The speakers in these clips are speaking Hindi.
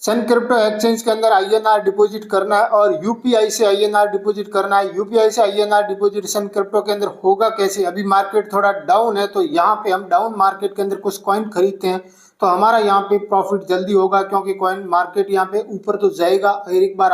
सन क्रिप्टो एक्सचेंज के अंदर आईएनआर डिपॉजिट करना है और यूपीआई से आईएनआर डिपॉजिट करना है। यूपीआई से आईएनआर डिपॉजिट सन क्रिप्टो के अंदर होगा कैसे? अभी मार्केट थोड़ा डाउन है तो यहाँ पे हम डाउन मार्केट के अंदर कुछ कॉइन खरीदते हैं तो हमारा यहाँ पे प्रॉफिट जल्दी होगा, क्योंकि कॉइन मार्केट यहाँ पे ऊपर तो जाएगा और एक बार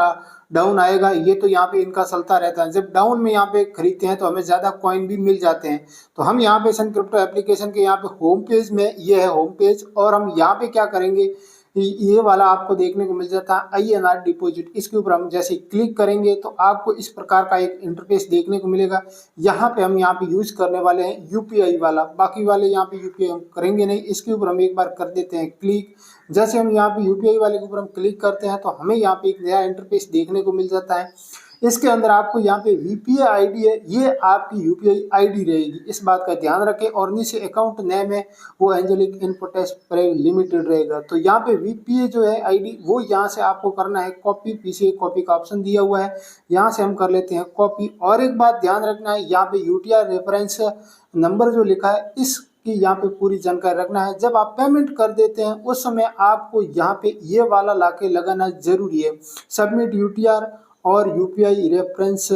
डाउन आएगा। ये तो यहाँ पे इनका चलता रहता है। जब डाउन में यहाँ पे खरीदते हैं तो हमें ज्यादा कॉइन भी मिल जाते हैं। तो हम यहाँ पे सन क्रिप्टो एप्लीकेशन के यहाँ पे होम पेज में, ये है होम पेज, और हम यहाँ पे क्या करेंगे, ये वाला आपको देखने को मिल जाता है आईएनआर डिपॉजिट। इसके ऊपर हम जैसे क्लिक करेंगे तो आपको इस प्रकार का एक इंटरफेस देखने को मिलेगा। यहाँ पे हम यहाँ पे यूज करने वाले हैं यूपीआई वाला, बाकी वाले यहाँ पे यूपीआई हम करेंगे नहीं। इसके ऊपर हम एक बार कर देते हैं क्लिक। जैसे हम यहाँ पे यूपीआई वाले के ऊपर हम क्लिक करते हैं तो हमें यहाँ पे एक नया इंटरफेस देखने को मिल जाता है। इसके अंदर आपको यहाँ पे वीपीआई आईडी है, ये आपकी यूपीआई आईडी रहेगी, इस बात का ध्यान रखें। और नीचे अकाउंट नेम है वो एंजेलिक इन्फोटेक प्राइवेट लिमिटेड रहेगा। तो यहाँ पे वीपीआई जो है आईडी वो यहाँ से आपको करना है कॉपी। पीछे कॉपी का ऑप्शन दिया हुआ है, यहाँ से हम कर लेते हैं कॉपी। और एक बात ध्यान रखना है, यहाँ पे यूटीआर रेफरेंस नंबर जो लिखा है इसकी यहाँ पे पूरी जानकारी रखना है। जब आप पेमेंट कर देते हैं उस समय आपको यहाँ पे ये वाला लाके लगाना जरूरी है, सबमिट यूटीआर और यूपीआई रेफरेंस,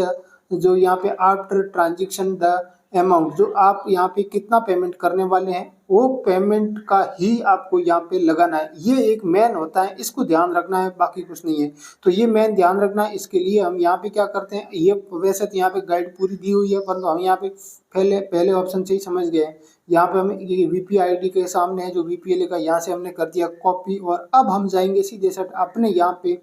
जो यहाँ पे आफ्टर ट्रांजेक्शन द अमाउंट, जो आप यहाँ पे कितना पेमेंट करने वाले हैं वो पेमेंट का ही आपको यहाँ पे लगाना है। ये एक मेन होता है, इसको ध्यान रखना है, बाकी कुछ नहीं है। तो ये मेन ध्यान रखना है। इसके लिए हम यहाँ पे क्या करते हैं, ये वैसे तो यहाँ पे गाइड पूरी दी हुई है, परंतु हम यहाँ पे पहले ऑप्शन से ही समझ गए हैं। यहाँ पे हम ये वीपीआई आईडी के सामने है जो वीपीआई लिखा, यहाँ से हमने कर दिया कॉपी। और अब हम जाएंगे सीधे सेट अपने यहाँ पे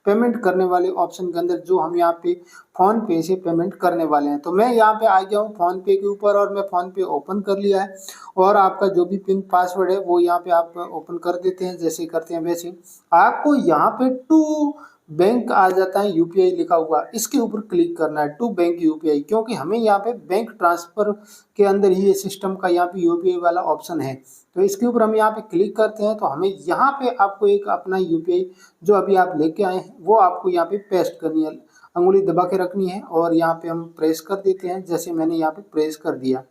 पेमेंट करने वाले ऑप्शन के अंदर, जो हम यहाँ पे फोन पे से पेमेंट करने वाले हैं। तो मैं यहाँ पे आ गया हूँ फोन पे के ऊपर और मैं फोन पे ओपन कर लिया है। और आपका जो भी पिन पासवर्ड है वो यहाँ पे आप ओपन कर देते हैं, जैसे करते हैं वैसे। आपको यहाँ पे टू बैंक आ जाता है, यूपीआई लिखा हुआ, इसके ऊपर क्लिक करना है, टू बैंक यूपीआई, क्योंकि हमें यहाँ पे बैंक ट्रांसफर के अंदर ही ये सिस्टम का यहाँ पे यूपीआई वाला ऑप्शन है। तो इसके ऊपर हम यहाँ पे क्लिक करते हैं तो हमें यहाँ पे आपको एक अपना यूपीआई जो अभी आप लेके आए हैं वो आपको यहाँ पे पेस्ट करनी है, अंगुली दबा के रखनी है और यहाँ पे हम प्रेस कर देते हैं, जैसे मैंने यहाँ पे प्रेस कर दिया।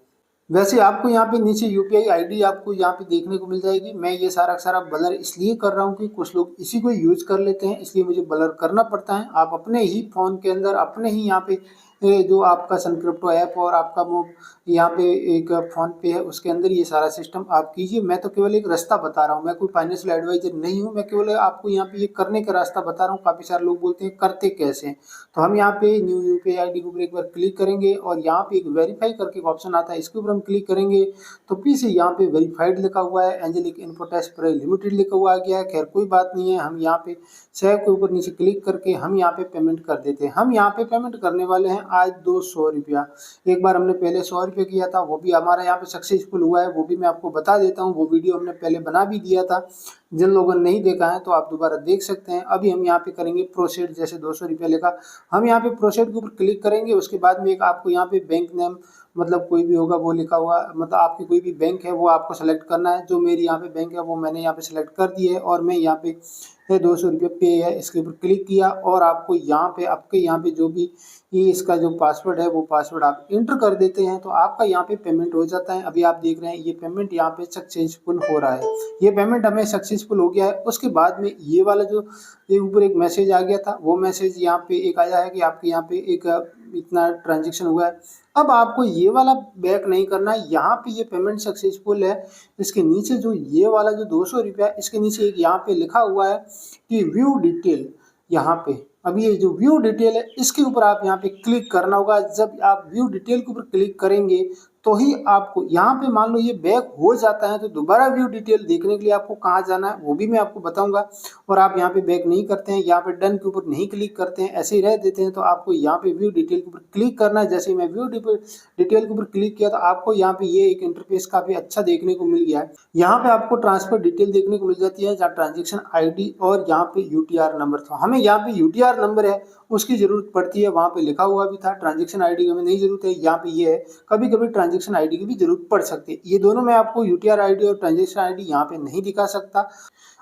वैसे आपको यहाँ पे नीचे यूपीआई आईडी आपको यहाँ पे देखने को मिल जाएगी। मैं ये सारा सारा ब्लर इसलिए कर रहा हूँ कि कुछ लोग इसी को यूज कर लेते हैं, इसलिए मुझे ब्लर करना पड़ता है। आप अपने ही फोन के अंदर अपने ही यहाँ पे जो आपका सन क्रिप्टो ऐप और आपका वो यहाँ पे एक फोन पे है उसके अंदर ये सारा सिस्टम आप कीजिए। मैं तो केवल एक रास्ता बता रहा हूँ, मैं कोई फाइनेंशियल एडवाइजर नहीं हूँ, मैं केवल आपको यहाँ पे ये करने का रास्ता बता रहा हूँ। काफ़ी सारे लोग बोलते हैं करते कैसे हैं। तो हम यहाँ पे न्यू यूपीआई आईडी के ऊपर एक बार क्लिक करेंगे और यहाँ पे एक वेरीफाई करके एक ऑप्शन आता है, इसके ऊपर हम क्लिक करेंगे तो पीछे यहाँ पे वेरीफाइड लिखा हुआ है, एंजेलिक इन्फोटेक प्राइवेट लिमिटेड लिखा हुआ आ गया है। खैर कोई बात नहीं है, हम यहाँ पे सेव के ऊपर नीचे क्लिक करके हम यहाँ पे पेमेंट कर देते हैं। हम यहाँ पे पेमेंट करने वाले हैं आज 200 रुपया। एक बार हमने पहले 100 रुपये किया था, वो भी हमारा यहाँ पे सक्सेसफुल हुआ है, वो भी मैं आपको बता देता हूँ। वो वीडियो हमने पहले बना भी दिया था, जिन लोगों ने नहीं देखा है तो आप दोबारा देख सकते हैं। अभी हम यहाँ पे करेंगे प्रोसीड, जैसे 200 रुपया लिखा, हम यहाँ पे प्रोसीड के ऊपर क्लिक करेंगे। उसके बाद में एक आपको यहाँ पे बैंक नेम, मतलब कोई भी होगा वो लिखा हुआ, मतलब आपकी कोई भी बैंक है वो आपको सेलेक्ट करना है। जो मेरी यहाँ पे बैंक है वो मैंने यहाँ पे सेलेक्ट कर दी है और मैं यहाँ पे 200 रुपये पे है, इसके ऊपर क्लिक किया। और आपको यहाँ पे आपके यहाँ पे जो भी ये इसका जो पासवर्ड है वो पासवर्ड आप इंटर कर देते हैं तो आपका यहाँ पे पेमेंट हो जाता है। अभी आप देख रहे हैं ये पेमेंट यहाँ पे सक्सेसफुल हो रहा है, ये पेमेंट हमें सक्सेसफुल हो गया है। उसके बाद में ये वाला जो ये ऊपर एक मैसेज आ गया था, वो मैसेज यहाँ पे एक आया है कि आपके यहाँ पे एक इतना ट्रांजेक्शन हुआ है। अब आपको ये वाला बैक नहीं करना है, यहाँ पे ये पेमेंट सक्सेसफुल है। इसके नीचे जो ये वाला जो 200 रुपया, इसके नीचे एक यहाँ पे लिखा हुआ है कि व्यू डिटेल, यहाँ पे अभी ये जो व्यू डिटेल है इसके ऊपर आप यहाँ पे क्लिक करना होगा। जब आप व्यू डिटेल के ऊपर क्लिक करेंगे तो ही आपको यहाँ पे मान लो ये बैक हो जाता है तो दोबारा व्यू डिटेल देखने के लिए आपको कहाँ जाना है वो भी मैं आपको बताऊंगा। और आप यहाँ पे बैक नहीं करते हैं, यहाँ पे डन के ऊपर नहीं क्लिक करते हैं, ऐसे ही रह देते हैं, तो आपको यहाँ पे व्यू डिटेल के ऊपर क्लिक करना है। जैसे मैं व्यू डिटेल के ऊपर क्लिक किया तो आपको यहाँ पे ये एक इंटरफेस काफी अच्छा देखने को मिल गया है। यहाँ पे आपको ट्रांसफर डिटेल देखने को मिल जाती है, जहाँ ट्रांजेक्शन आईडी और यहाँ पे यूटीआर नंबर। तो हमें यहाँ पे यूटीआर नंबर है उसकी जरूरत पड़ती है, वहाँ पे लिखा हुआ भी था। ट्रांजेक्शन आईडी की हमें नहीं जरूरत है, यहाँ पे ये है। कभी कभी ट्रांजेक्शन आईडी की भी जरूरत पड़ सकती है। ये दोनों मैं आपको यूटीआर आईडी और ट्रांजेक्शन आईडी यहाँ पे नहीं दिखा सकता।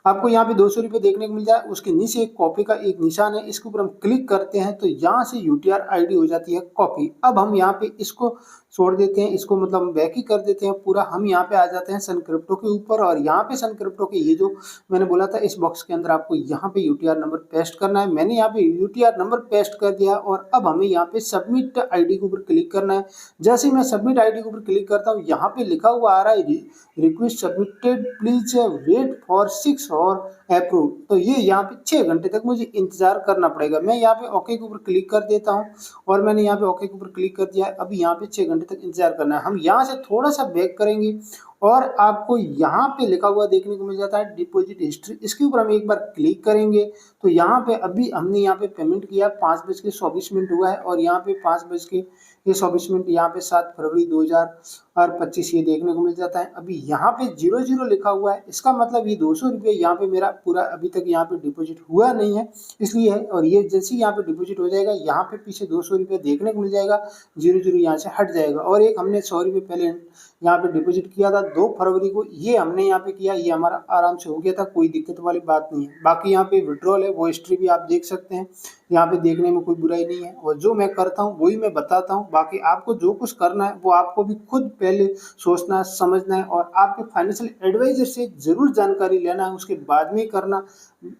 आपको यहाँ पे 200 रुपये देखने को मिल जाए, उसके नीचे एक कॉपी का एक निशान है, इसके ऊपर हम क्लिक करते हैं तो यहाँ से यूटीआर आईडी हो जाती है कॉपी। अब हम यहाँ पे इसको छोड़ देते हैं, इसको मतलब हम बैक ही कर देते हैं पूरा। हम यहाँ पे आ जाते हैं सन क्रिप्टो के ऊपर और यहाँ पे सन क्रिप्टो के ये जो मैंने बोला था इस बॉक्स के अंदर आपको यहाँ पे यूटीआर नंबर पेस्ट करना है। मैंने यहाँ पे यूटीआर नंबर पेस्ट कर दिया और अब हमें यहाँ पे सबमिट आईडी के ऊपर क्लिक करना है। जैसे ही मैं सबमिट आईडी के ऊपर क्लिक करता हूँ यहाँ पे लिखा हुआ आ रहा है request submitted please wait for 6 और अप्रूव। तो ये यहाँ पे 6 घंटे तक मुझे इंतजार करना पड़ेगा। मैं यहाँ पे ओके के ऊपर क्लिक कर देता हूँ और मैंने यहाँ पे ओके के ऊपर क्लिक कर दिया है। अभी यहाँ पे 6 घंटे तक इंतजार करना है। हम यहाँ से थोड़ा सा बैक करेंगे और आपको यहाँ पे लिखा हुआ देखने को मिल जाता है डिपॉजिट हिस्ट्री। इसके ऊपर हम एक बार क्लिक करेंगे तो यहाँ पे अभी हमने यहाँ पे पेमेंट किया 5:24 हुआ है और यहाँ पे 5:24 यहाँ पे 7 फरवरी 2025 ये देखने को मिल जाता है। अभी यहाँ पे 00 लिखा हुआ है, इसका मतलब ये 200 रुपये यहाँ पे मेरा पूरा अभी तक यहाँ पे डिपॉजिट हुआ नहीं है, इसलिए है। और ये जैसे ही यहाँ पे डिपॉजिट हो जाएगा यहाँ पे पीछे 200 रुपये देखने को मिल जाएगा, 00 यहाँ से हट जाएगा। और एक हमने 100 रुपये पहले यहाँ पे डिपॉजिट किया था 2 फरवरी को, ये हमने यहाँ पे किया, ये हमारा आराम से हो गया था, कोई दिक्कत वाली बात नहीं है। बाकी यहाँ पे विड्रॉल है वो हिस्ट्री भी आप देख सकते हैं, यहाँ पे देखने में कोई बुराई नहीं है। और जो मैं करता हूँ वही मैं बताता हूँ, बाकी आपको जो कुछ करना है वो आपको भी खुद पहले सोचना है, समझना है और आपके फाइनेंशियल एडवाइजर से जरूर जानकारी लेना है, उसके बाद में करना।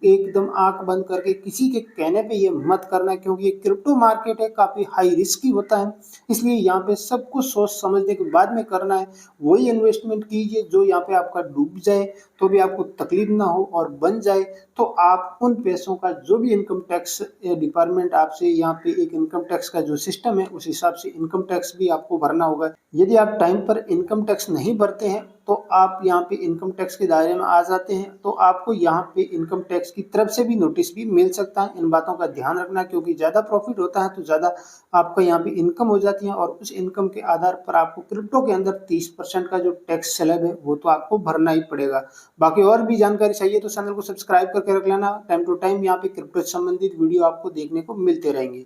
एकदम आंख बंद करके किसी के कहने पे ये मत करना है, क्योंकि ये क्रिप्टो मार्केट है, काफ़ी हाई रिस्की होता है, इसलिए यहाँ पे सब कुछ सोच समझने के बाद में करना है। वही इन्वेस्टमेंट कीजिए जो यहाँ पे आपका डूब जाए तो भी आपको तकलीफ ना हो, और बन जाए तो आप उन पैसों का जो भी इनकम टैक्स डिपार्टमेंट आपसे यहाँ पे एक इनकम टैक्स का जो सिस्टम है उस हिसाब से इनकम टैक्स भी आपको भरना होगा। यदि आप टाइम पर इनकम टैक्स नहीं भरते हैं तो आप यहाँ पे इनकम टैक्स के दायरे में आ जाते हैं, तो आपको यहाँ पे इनकम टैक्स की तरफ से भी नोटिस भी मिल सकता है। इन बातों का ध्यान रखना, क्योंकि ज़्यादा प्रॉफिट होता है तो ज़्यादा आपका यहाँ पे इनकम हो जाती है, और उस इनकम के आधार पर आपको क्रिप्टो के अंदर 30% का जो टैक्स स्लैब है वो तो आपको भरना ही पड़ेगा। बाकी और भी जानकारी चाहिए तो चैनल को सब्सक्राइब करके रख लेना, टाइम टू टाइम यहाँ पे क्रिप्टो से संबंधित वीडियो आपको देखने को मिलते रहेंगे।